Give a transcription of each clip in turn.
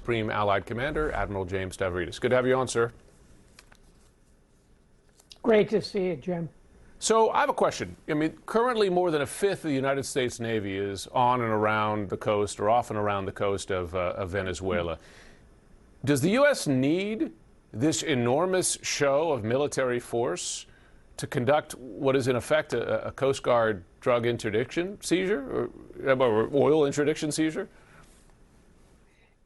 Supreme Allied Commander, Admiral James Stavridis. Good to have you on, sir. Great to see you, Jim. So I have a question. I mean, currently more than a fifth of the United States Navy is on and around the coast or off and around the coast of Venezuela. Does the U.S. need this enormous show of military force to conduct what is in effect a Coast Guard drug interdiction seizure or oil interdiction seizure?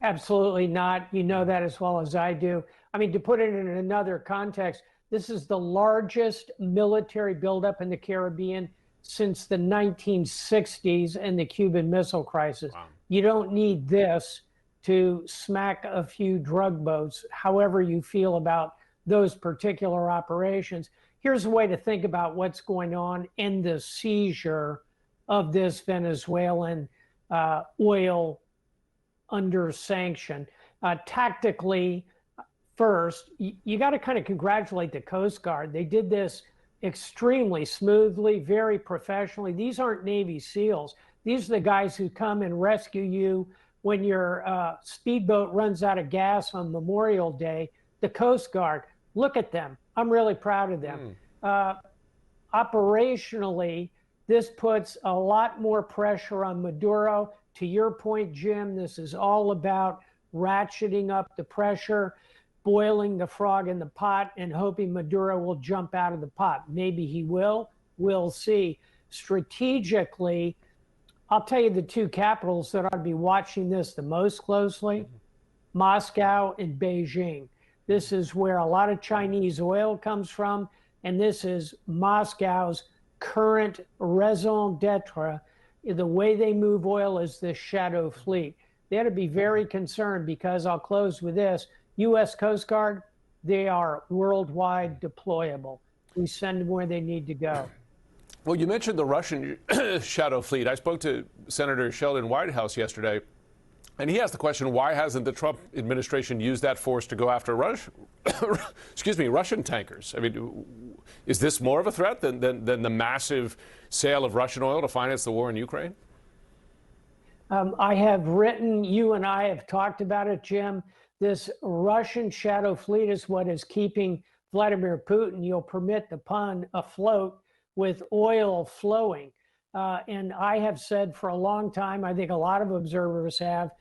Absolutely not. You know that as well as I do. I mean, to put it in another context, this is the largest military buildup in the Caribbean since the 1960s and the Cuban Missile Crisis. Wow. You don't need this to smack a few drug boats, however you feel about those particular operations. Here's a way to think about what's going on in the seizure of this Venezuelan oil under sanction. Tactically, first, you got to kind of congratulate the Coast Guard. They did this extremely smoothly, very professionally. These aren't Navy SEALs. These are the guys who come and rescue you when your speedboat runs out of gas on Memorial Day. The Coast Guard, look at them. I'm really proud of them. Operationally, this puts a lot more pressure on Maduro. To your point, Jim, this is all about ratcheting up the pressure, boiling the frog in the pot, and hoping Maduro will jump out of the pot. Maybe he will. We'll see. Strategically, I'll tell you the two capitals that ought to be watching this the most closely, Moscow and Beijing. This is where a lot of Chinese oil comes from, and this is Moscow's current raison d'etre. The way they move oil is this shadow fleet. They ought to be very concerned because, I'll close with this, U.S. Coast Guard, they are worldwide deployable. We send them where they need to go. Well, you mentioned the Russian shadow fleet. I spoke to Senator Sheldon Whitehouse yesterday, and he asked the question, why hasn't the Trump administration used that force to go after Russian tankers? I mean, is this more of a threat than the massive sale of Russian oil to finance the war in Ukraine? I have written, you and I have talked about it, Jim. This Russian shadow fleet is what is keeping Vladimir Putin, you'll permit the pun, afloat with oil flowing. And I have said for a long time, I think a lot of observers have,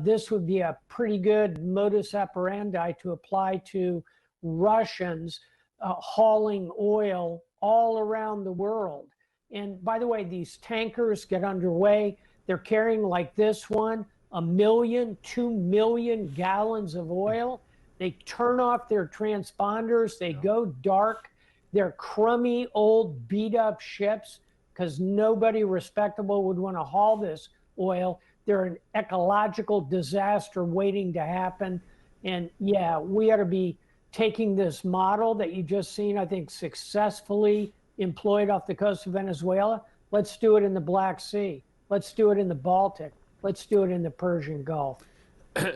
this would be a pretty good modus operandi to apply to Russians hauling oil all around the world. And by the way, these tankers get underway. They're carrying, like this one, 1 million, 2 million gallons of oil. They turn off their transponders. They go dark. They're crummy, old, beat-up ships because nobody respectable would want to haul this oil. They're an ecological disaster waiting to happen. And yeah, we ought to be taking this model that you just seen, I think, successfully employed off the coast of Venezuela. Let's do it in the Black Sea. Let's do it in the Baltic. Let's do it in the Persian Gulf.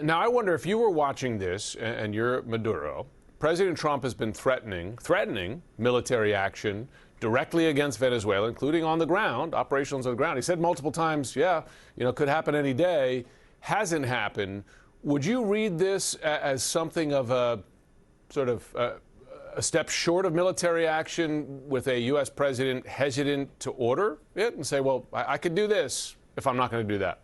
Now, I wonder if you were watching this and you're Maduro, President Trump has been threatening military action directly against Venezuela, including on the ground, operations on the ground. He said multiple times, yeah, could happen any day. Hasn't happened. Would you read this as something of a sort of a step short of military action with a U.S. president hesitant to order it and say, well, I could do this if I'm not going to do that?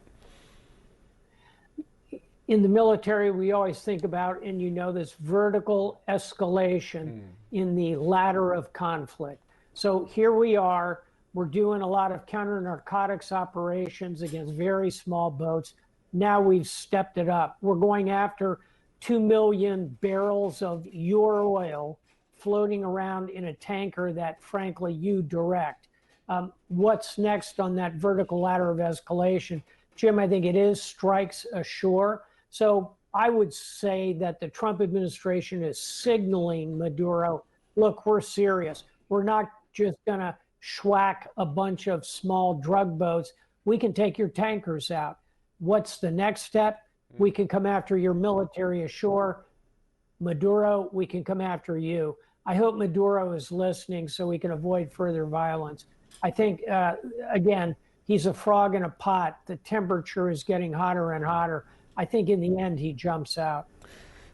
In the military, we always think about, and this vertical escalation in the ladder of conflict. So here we are, we're doing a lot of counter-narcotics operations against very small boats. Now we've stepped it up. We're going after 2 million barrels of your oil floating around in a tanker that, frankly, you direct. What's next on that vertical ladder of escalation? Jim, I think it is strikes ashore. So I would say that the Trump administration is signaling Maduro, look, we're serious. We're not just going to schwack a bunch of small drug boats. We can take your tankers out. What's the next step? We can come after your military ashore. Maduro, we can come after you. I hope Maduro is listening so we can avoid further violence. I think, again, he's a frog in a pot. The temperature is getting hotter and hotter. I think in the end he jumps out.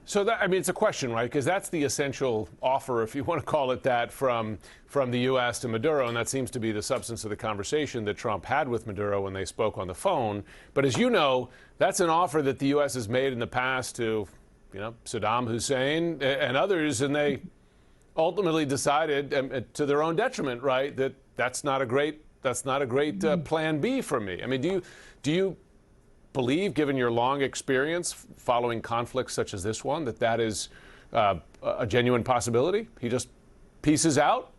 So that, I mean, it's a question, right? Because that's the essential offer, if you want to call it that, from the U.S. to Maduro, and that seems to be the substance of the conversation that Trump had with Maduro when they spoke on the phone. But as you know, that's an offer that the U.S. has made in the past to, Saddam Hussein and others, and they ultimately decided, to their own detriment, right, that that's not a great plan B for me. I mean, do you believe, given your long experience following conflicts such as this one, that is a genuine possibility? He just pieces out?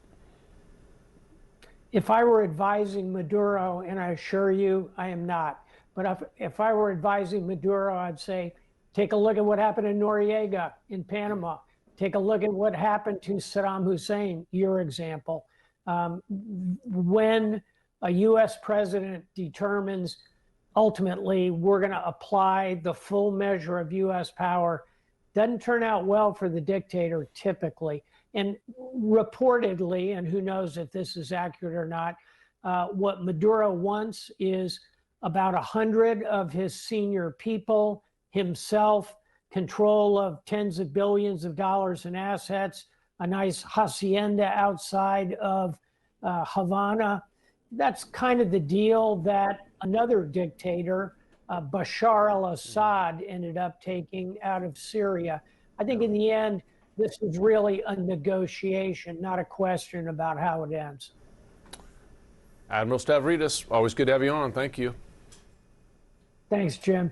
If I were advising Maduro, and I assure you I am not, but if I were advising Maduro, I'd say, take a look at what happened in Noriega in Panama. Take a look at what happened to Saddam Hussein, your example. When a U.S. president determines ultimately we're going to apply the full measure of U.S. power, doesn't turn out well for the dictator typically. And reportedly, and who knows if this is accurate or not, what Maduro wants is about 100 of his senior people, himself, control of tens of billions of dollars in assets, a nice hacienda outside of Havana. That's kind of the deal that another dictator, Bashar al-Assad, ended up taking out of Syria. I think in the end, this is really a negotiation, not a question about how it ends. Admiral Stavridis, always good to have you on. Thank you. Thanks, Jim.